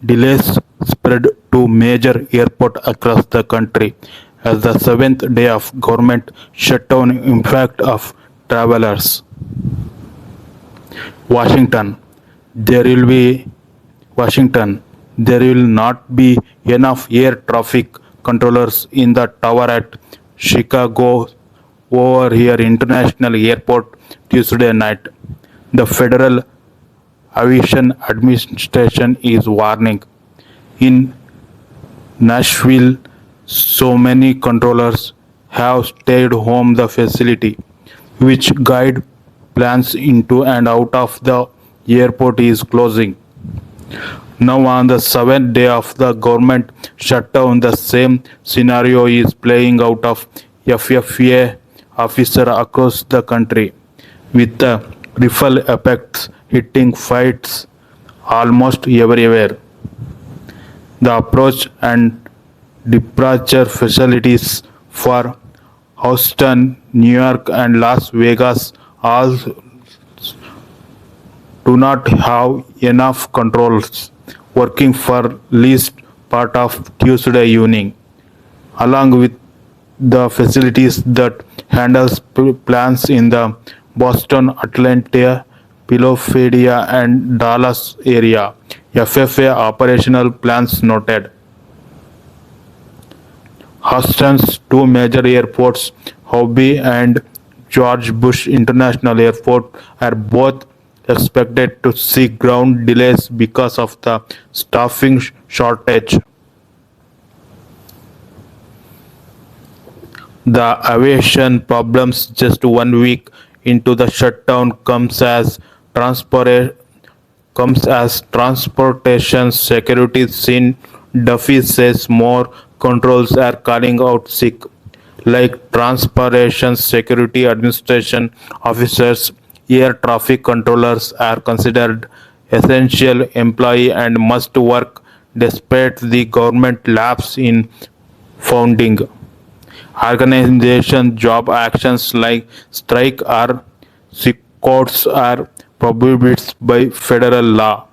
Delays spread to major airports across the country as the seventh day of government shutdown impact of travelers. Washington, there will be Washington, there will not be enough air traffic controllers in the tower at Chicago over here International Airport Tuesday night. The Federal Aviation Administration is warning. In Nashville, so many controllers have stayed home the facility, which guide plans into and out of the airport is closing. Now on the seventh day of the government shutdown, the same scenario is playing out of FFA officer across the country, with the ripple effects hitting flights almost everywhere. The approach and departure facilities for Houston, New York, and Las Vegas all do not have enough controls working for least part of Tuesday evening, along with the facilities that handles plans in the Boston, Atlanta, Philadelphia, and Dallas area. FFA operational plans noted. Houston's two major airports, Hobby and George Bush International Airport, are both expected to see ground delays because of the staffing shortage. The aviation problems just 1 week into the shutdown comes as transportation security scene Duffy says more controls are calling out sick, like Transportation Security Administration officers, air traffic controllers are considered essential employee and must work despite the government lapse in funding. Organization job actions like strike or courts are prohibited by federal law.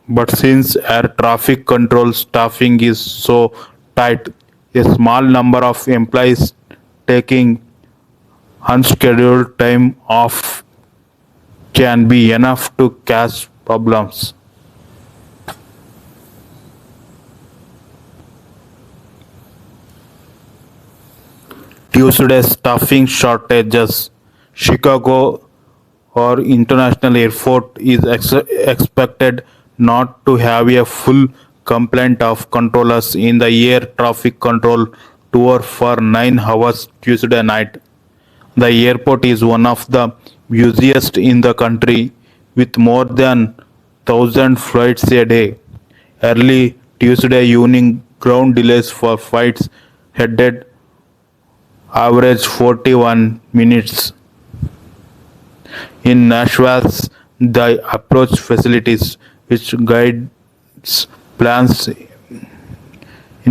But since air traffic control staffing is so tight, a small number of employees taking unscheduled time off can be enough to cause problems. Tuesday staffing shortages. Chicago or International Airport is expected not to have a full complement of controllers in the air traffic control tour for 9 hours Tuesday night. The airport is one of the busiest in the country with more than 1,000 flights a day. Early Tuesday evening ground delays for flights headed average 41 minutes. In Nashville's the approach facilities which guides plans in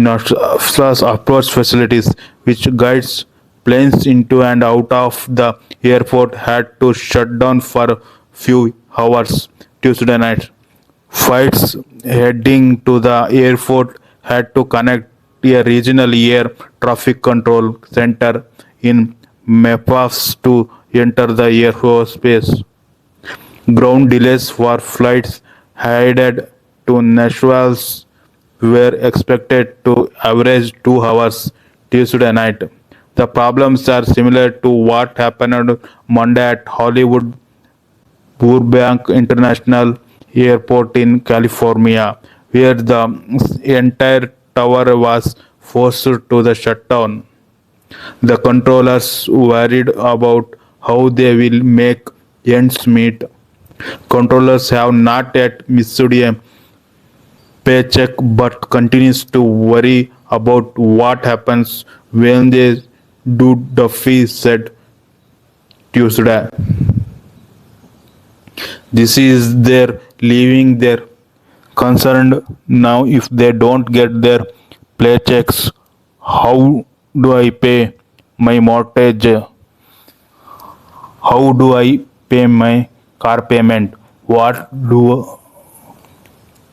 Nashville's approach facilities which guides planes into and out of the airport had to shut down for few hours Tuesday night. Flights heading to the airport had to connect a regional air traffic control center in Memphis to enter the airspace. Ground delays for flights headed to Nashville were expected to average 2 hours Tuesday night. The problems are similar to what happened Monday at Hollywood Burbank International Airport in California, where the entire tower was forced to the shutdown. The controllers worried about how they will make ends meet. Controllers have not yet missed a paycheck but continues to worry about what happens when they do, Duffy said Tuesday. This is their leaving their concerned now if they don't get their paychecks. How do I pay my mortgage? How do I pay my car payment?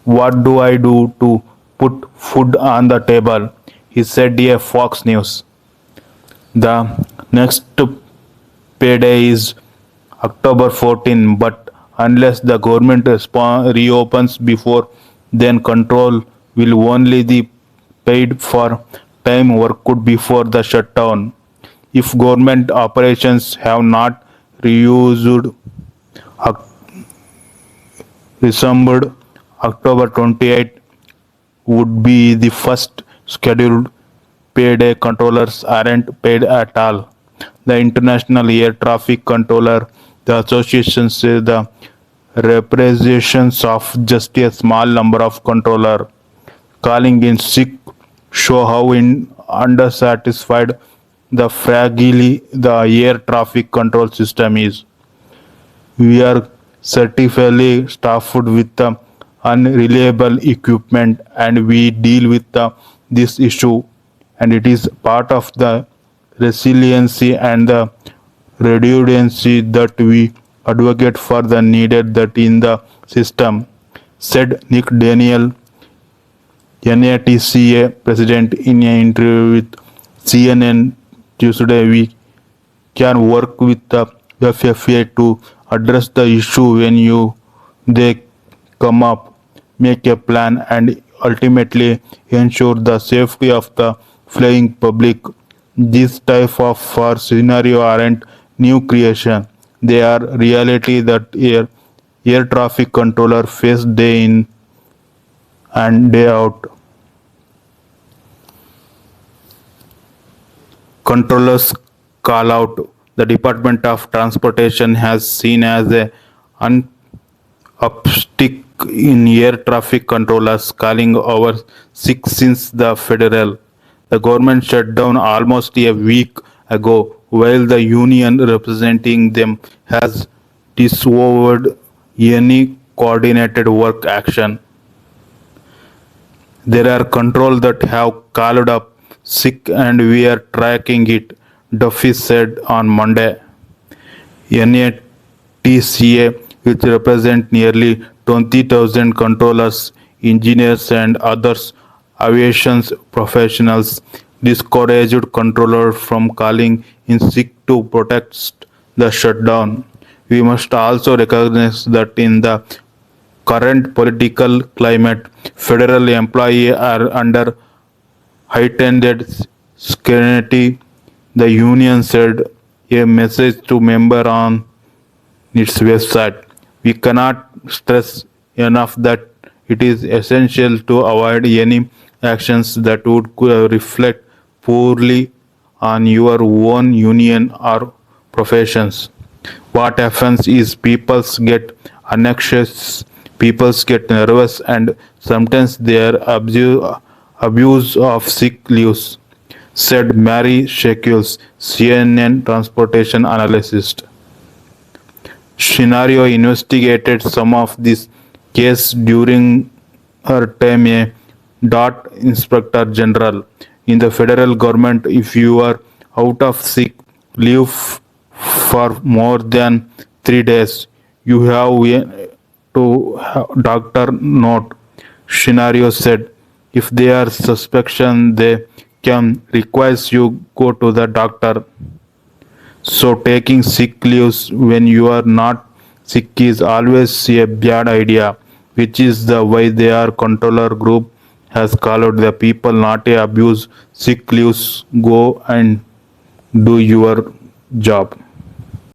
What do I do to put food on the table? He said a Fox News. The next payday is October 14, but unless the government reopens before then, control will only be paid for time worked before the shutdown. If government operations have not reused, resumed, October 28 would be the first scheduled payday. Controllers aren't paid at all. The International Air Traffic Controller, the association says the representations of just a small number of controllers calling in sick show how undersatisfied the fragile the air traffic control system is. We are certifiably staffed with unreliable equipment and we deal with this issue, and it is part of the resiliency and the redundancy that we advocate for the needed that in the system, said Nick Daniel, NATCA president, in an interview with CNN Tuesday. We can work with the FFA to address the issue when they come up, make a plan, and ultimately ensure the safety of the flying public. These type of scenario aren't new creation. They are reality that air traffic controller face day in and day out. Controllers call out. The Department of Transportation has seen as an upstick in air traffic controllers calling over sick since the government shut down almost a week ago, while the union representing them has disavowed any coordinated work action. There are controls that have called up sick and we are tracking it, Duffy said on Monday. NATCA, which represents nearly 20,000 controllers, engineers, and others aviation professionals, discouraged controllers from calling in sick to protest the shutdown. We must also recognize that in the current political climate, federal employees are under heightened scrutiny, the union said a message to members on its website. We cannot stress enough that it is essential to avoid any actions that would reflect poorly on your own union or professions. What happens is people get anxious, people get nervous, and sometimes they are abuse of sick leaves, said Mary Shekels, CNN transportation analyst. Scenario investigated some of this case during her time a dot inspector general in the federal government. If you are out of sick leave for more than 3 days, you have to doctor note, Scenario said. If they are suspicion, they can request you go to the doctor. So taking sick leaves when you are not sick is always a bad idea, which is the why their controller group has called the people not abuse sick leaves. Go and do your job.